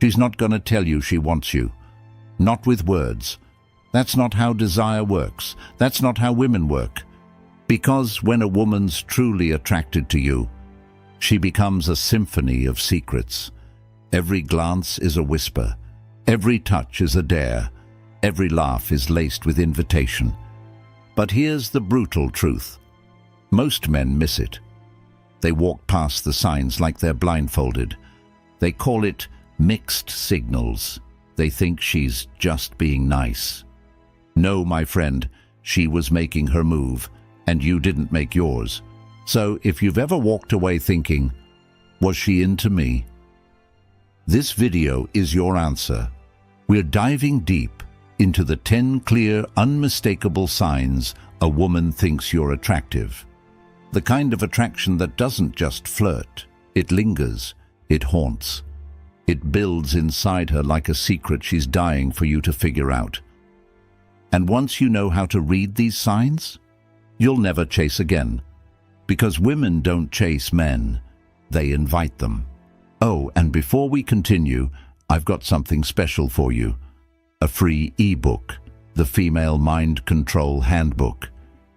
She's not going to tell you she wants you. Not with words. That's not how desire works. That's not how women work. Because when a woman's truly attracted to you, she becomes a symphony of secrets. Every glance is a whisper. Every touch is a dare. Every laugh is laced with invitation. But here's the brutal truth. Most men miss it. They walk past the signs like they're blindfolded. They call it mixed signals. They think she's just being nice. No, my friend, she was making her move, and you didn't make yours. So if you've ever walked away thinking, was she into me? This video is your answer. We're diving deep into the 10 clear, unmistakable signs a woman thinks you're attractive. The kind of attraction that doesn't just flirt, it lingers, it haunts. It builds inside her like a secret she's dying for you to figure out. And once you know how to read these signs, you'll never chase again. Because women don't chase men, they invite them. Oh, and before we continue, I've got something special for you. A free ebook, the Female Mind Control Handbook.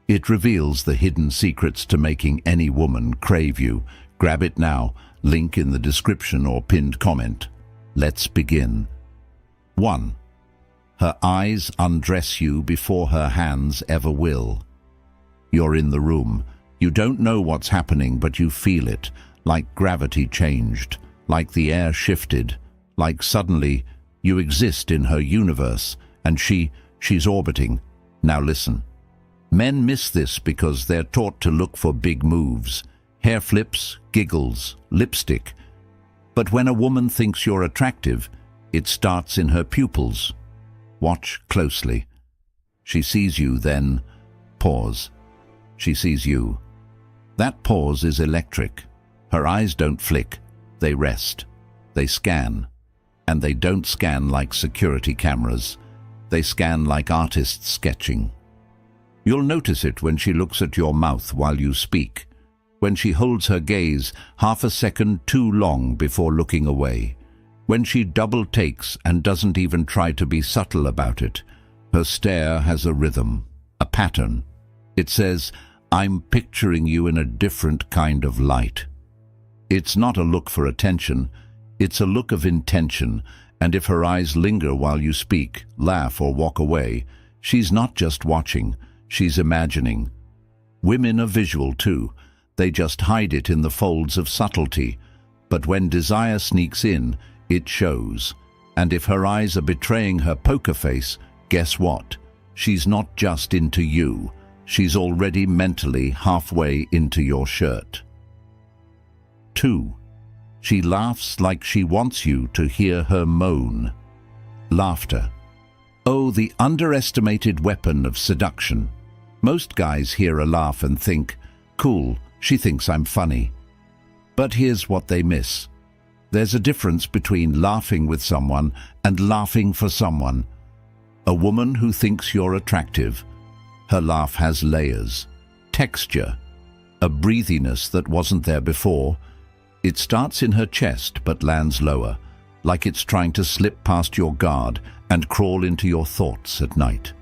It reveals the hidden secrets to making any woman crave you. Grab it now, link in the description or pinned comment. Let's begin. 1. Her eyes undress you before her hands ever will. You're in the room. You don't know what's happening, but you feel it, like gravity changed, like the air shifted, like suddenly you exist in her universe, and she's orbiting. Now listen. Men miss this because they're taught to look for big moves, hair flips, giggles, lipstick. But when a woman thinks you're attractive, it starts in her pupils. Watch closely. She sees you, then pause. She sees you. That pause is electric. Her eyes don't flick, they rest. They scan. And they don't scan like security cameras. They scan like artists sketching. You'll notice it when she looks at your mouth while you speak, when she holds her gaze half a second too long before looking away, when she double takes and doesn't even try to be subtle about it. Her stare has a rhythm, a pattern. It says, I'm picturing you in a different kind of light. It's not a look for attention, it's a look of intention, and if her eyes linger while you speak, laugh, or walk away, she's not just watching, she's imagining. Women are visual too. They just hide it in the folds of subtlety. But when desire sneaks in, it shows. And if her eyes are betraying her poker face, guess what? She's not just into you. She's already mentally halfway into your shirt. 2. She laughs like she wants you to hear her moan. Laughter. Oh, the underestimated weapon of seduction. Most guys hear a laugh and think, cool, she thinks I'm funny. But here's what they miss. There's a difference between laughing with someone and laughing for someone. A woman who thinks you're attractive, her laugh has layers, texture, a breathiness that wasn't there before. It starts in her chest but lands lower, like it's trying to slip past your guard and crawl into your thoughts at night.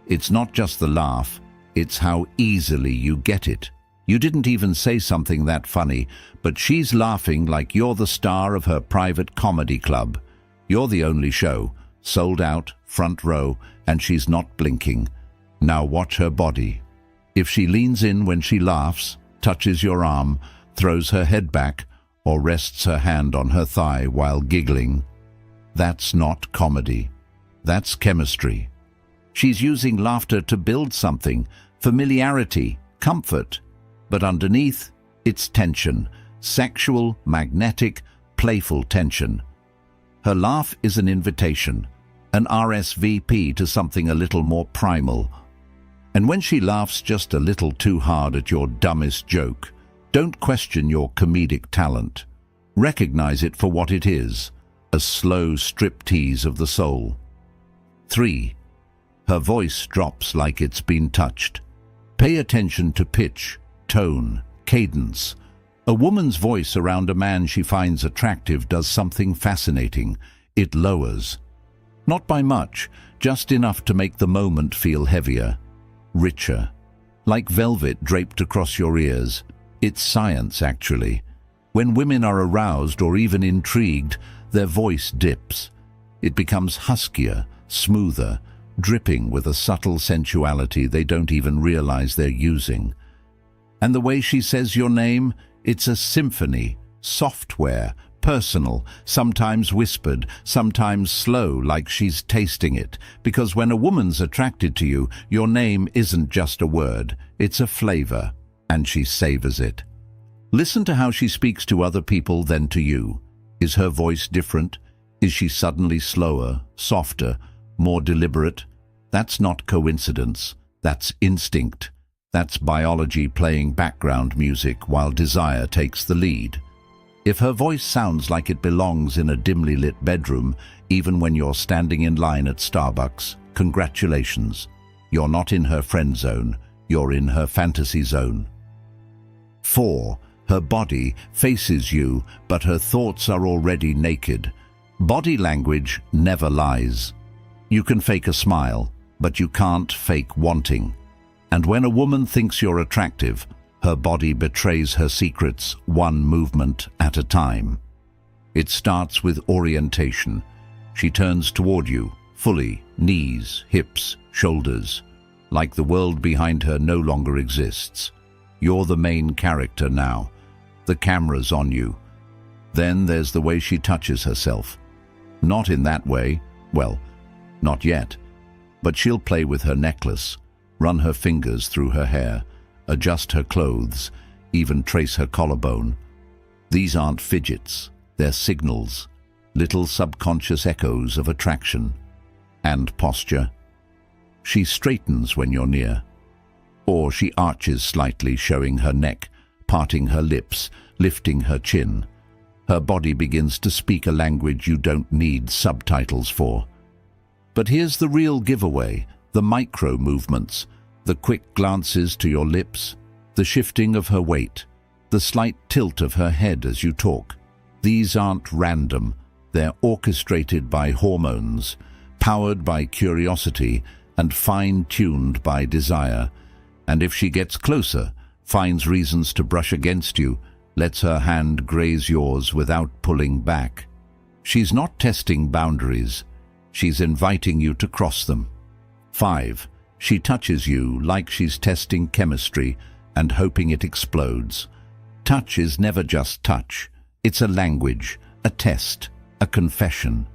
It's not just the laugh, it's how easily you get it. You didn't even say something that funny, but she's laughing like you're the star of her private comedy club. You're the only show, sold out, front row, and she's not blinking. Now watch her body. If she leans in when she laughs, touches your arm, throws her head back, or rests her hand on her thigh while giggling, that's not comedy. That's chemistry. She's using laughter to build something, familiarity, comfort. But underneath, it's tension, sexual, magnetic, playful tension. Her laugh is an invitation, an RSVP to something a little more primal. And when she laughs just a little too hard at your dumbest joke, don't question your comedic talent. Recognize it for what it is, a slow striptease of the soul. 3. Her voice drops like it's been touched. Pay attention to pitch, tone, cadence. A woman's voice around a man she finds attractive does something fascinating. It lowers. Not by much, just enough to make the moment feel heavier, richer. Like velvet draped across your ears. It's science, actually. When women are aroused or even intrigued, their voice dips. It becomes huskier, smoother, dripping with a subtle sensuality they don't even realize they're using. And the way she says your name, it's a symphony, software, personal, sometimes whispered, sometimes slow, like she's tasting it. Because when a woman's attracted to you, your name isn't just a word, it's a flavor, and she savors it. Listen to how she speaks to other people than to you. Is her voice different? Is she suddenly slower, softer, more deliberate? That's not coincidence. That's instinct. That's biology playing background music while desire takes the lead. If her voice sounds like it belongs in a dimly lit bedroom, even when you're standing in line at Starbucks, congratulations. You're not in her friend zone, you're in her fantasy zone. 4. Her body faces you, but her thoughts are already naked. Body language never lies. You can fake a smile, but you can't fake wanting. And when a woman thinks you're attractive, her body betrays her secrets one movement at a time. It starts with orientation. She turns toward you, fully, knees, hips, shoulders, like the world behind her no longer exists. You're the main character now. The camera's on you. Then there's the way she touches herself. Not in that way, well, not yet. But she'll play with her necklace, run her fingers through her hair, adjust her clothes, even trace her collarbone. These aren't fidgets, they're signals, little subconscious echoes of attraction. And posture. She straightens when you're near. Or she arches slightly, showing her neck, parting her lips, lifting her chin. Her body begins to speak a language you don't need subtitles for. But here's the real giveaway, the micro movements, the quick glances to your lips, the shifting of her weight, the slight tilt of her head as you talk. These aren't random, they're orchestrated by hormones, powered by curiosity, and fine-tuned by desire. And if she gets closer, finds reasons to brush against you, lets her hand graze yours without pulling back. She's not testing boundaries, she's inviting you to cross them. 5. She touches you like she's testing chemistry and hoping it explodes. Touch is never just touch. It's a language, a test, a confession.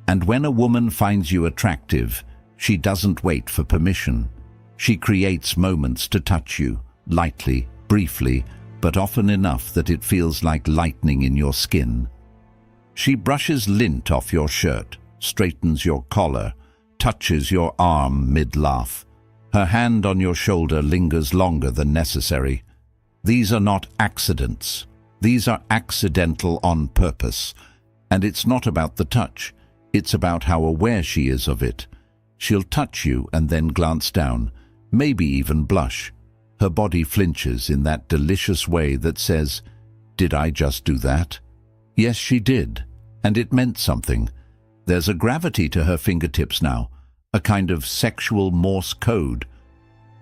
And when a woman finds you attractive, she doesn't wait for permission. She creates moments to touch you, lightly, briefly, but often enough that it feels like lightning in your skin. She brushes lint off your shirt, straightens your collar, touches your arm mid-laugh. Her hand on your shoulder lingers longer than necessary. These are not accidents. These are accidental on purpose. And it's not about the touch. It's about how aware she is of it. She'll touch you and then glance down, maybe even blush. Her body flinches in that delicious way that says, "Did I just do that?" Yes, she did. And it meant something. There's a gravity to her fingertips now, a kind of sexual Morse code.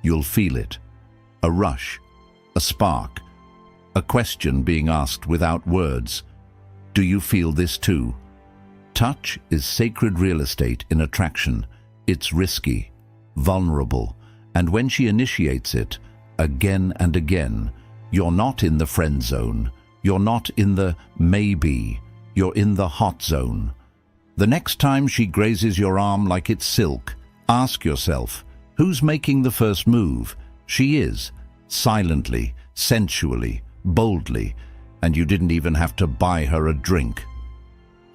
You'll feel it. A rush, a spark, a question being asked without words. Do you feel this too? Touch is sacred real estate in attraction. It's risky, vulnerable, and when she initiates it, again and again, you're not in the friend zone. You're not in the maybe. You're in the hot zone. The next time she grazes your arm like it's silk, ask yourself, who's making the first move? She is, silently, sensually, boldly, and you didn't even have to buy her a drink.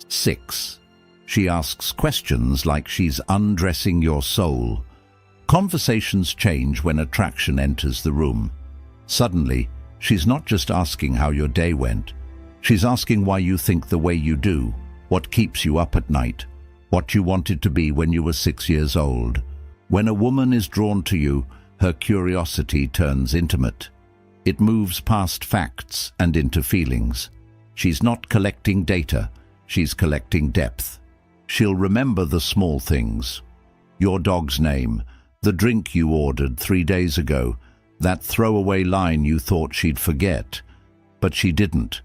6. She asks questions like she's undressing your soul. Conversations change when attraction enters the room. Suddenly, she's not just asking how your day went. She's asking why you think the way you do, what keeps you up at night, what you wanted to be when you were 6 years old. When a woman is drawn to you, her curiosity turns intimate. It moves past facts and into feelings. She's not collecting data, she's collecting depth. She'll remember the small things. Your dog's name, the drink you ordered 3 days ago, that throwaway line you thought she'd forget. But she didn't,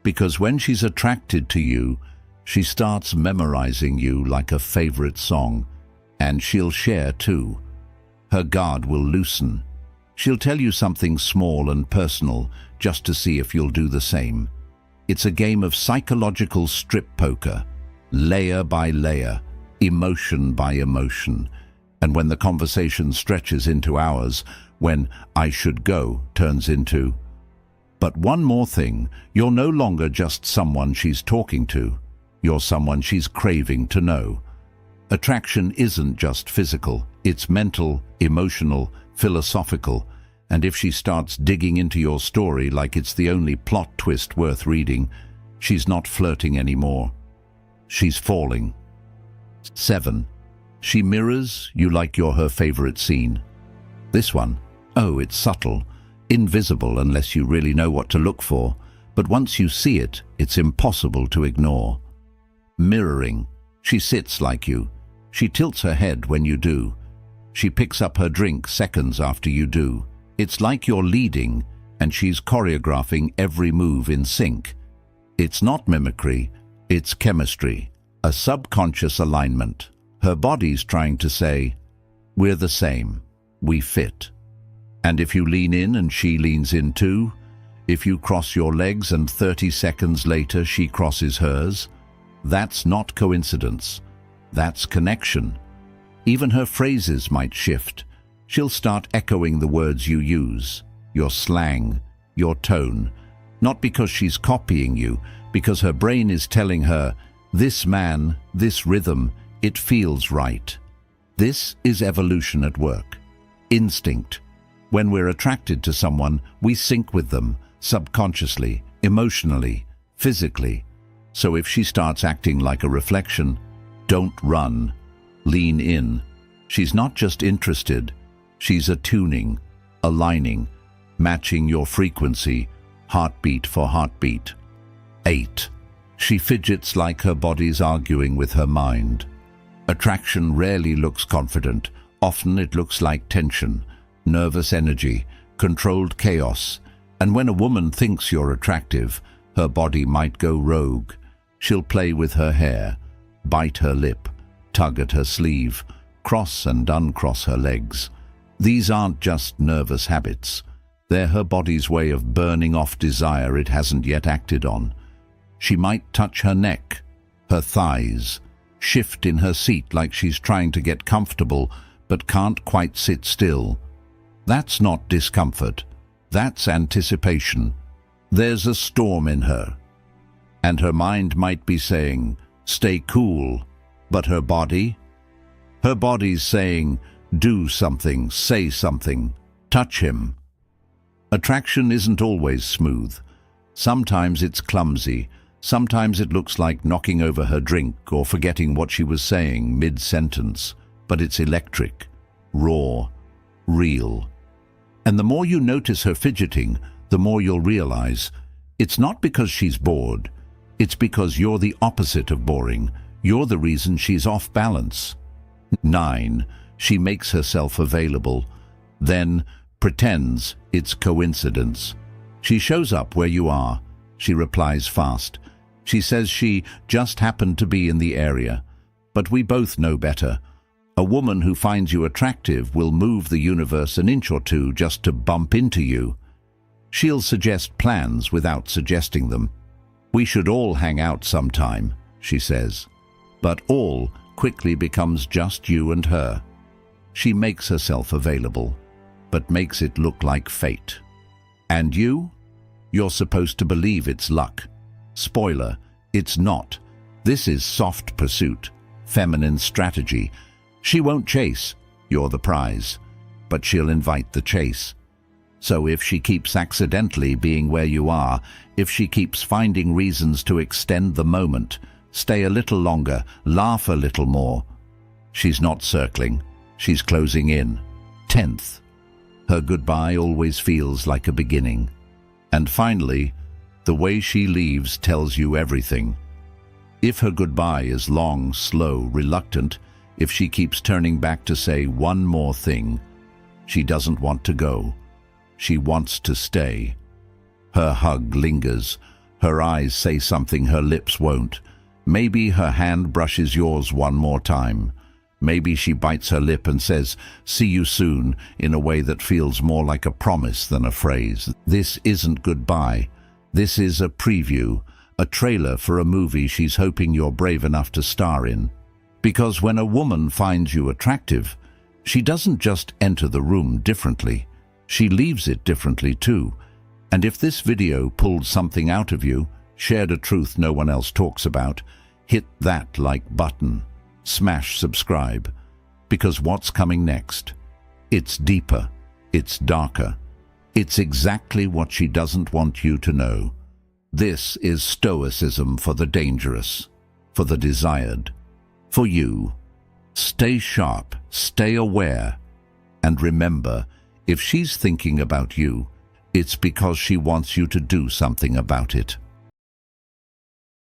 because when she's attracted to you, she starts memorizing you like a favorite song, and she'll share too. Her guard will loosen. She'll tell you something small and personal just to see if you'll do the same. It's a game of psychological strip poker, layer by layer, emotion by emotion. And when the conversation stretches into hours, when "I should go" turns into "But one more thing, you're no longer just someone she's talking to. You're someone she's craving to know." Attraction isn't just physical, it's mental, emotional, philosophical, and if she starts digging into your story like it's the only plot twist worth reading, she's not flirting anymore. She's falling. 7. She mirrors you like you're her favorite scene. This one, oh, it's subtle, invisible unless you really know what to look for, but once you see it, it's impossible to ignore. Mirroring. She sits like you. She tilts her head when you do. She picks up her drink seconds after you do. It's like you're leading, and she's choreographing every move in sync. It's not mimicry, it's chemistry, a subconscious alignment. Her body's trying to say, "We're the same, we fit." And if you lean in and she leans in too, if you cross your legs and 30 seconds later she crosses hers, that's not coincidence. That's connection. Even her phrases might shift. She'll start echoing the words you use, your slang, your tone, not because she's copying you, because her brain is telling her, "This man, this rhythm, it feels right." This is evolution at work. Instinct. When we're attracted to someone, we sync with them, subconsciously, emotionally, physically. So if she starts acting like a reflection, don't run. Lean in. She's not just interested, she's attuning, aligning, matching your frequency, heartbeat for heartbeat. 8. She fidgets like her body's arguing with her mind. Attraction rarely looks confident. Often it looks like tension, nervous energy, controlled chaos. And when a woman thinks you're attractive, her body might go rogue. She'll play with her hair, bite her lip, tug at her sleeve, cross and uncross her legs. These aren't just nervous habits. They're her body's way of burning off desire it hasn't yet acted on. She might touch her neck, her thighs, shift in her seat like she's trying to get comfortable but can't quite sit still. That's not discomfort. That's anticipation. There's a storm in her. And her mind might be saying, "Stay cool," but her body? Her body's saying, "Do something, say something, touch him." Attraction isn't always smooth. Sometimes it's clumsy. Sometimes it looks like knocking over her drink or forgetting what she was saying mid-sentence. But it's electric, raw, real. And the more you notice her fidgeting, the more you'll realize it's not because she's bored. It's because you're the opposite of boring. You're the reason she's off balance. 9. She makes herself available, then pretends it's coincidence. She shows up where you are. She replies fast. She says she just happened to be in the area. But we both know better. A woman who finds you attractive will move the universe an inch or two just to bump into you. She'll suggest plans without suggesting them. "We should all hang out sometime," she says. But all quickly becomes just you and her. She makes herself available, but makes it look like fate. And you? You're supposed to believe it's luck. Spoiler, it's not. This is soft pursuit, feminine strategy. She won't chase, you're the prize, but she'll invite the chase. So if she keeps accidentally being where you are, if she keeps finding reasons to extend the moment, stay a little longer, laugh a little more, she's not circling, she's closing in. 10th, Her goodbye always feels like a beginning. And finally, the way she leaves tells you everything. If her goodbye is long, slow, reluctant, if she keeps turning back to say one more thing, she doesn't want to go. She wants to stay. Her hug lingers. Her eyes say something her lips won't. Maybe her hand brushes yours one more time. Maybe she bites her lip and says, "See you soon," in a way that feels more like a promise than a phrase. This isn't goodbye. This is a preview, a trailer for a movie she's hoping you're brave enough to star in. Because when a woman finds you attractive, she doesn't just enter the room differently. She leaves it differently too. And if this video pulled something out of you, shared a truth no one else talks about, hit that like button. Smash subscribe. Because what's coming next? It's deeper. It's darker. It's exactly what she doesn't want you to know. This is Stoicism for the dangerous, for the desired, for you. Stay sharp, stay aware, and remember, if she's thinking about you, it's because she wants you to do something about it.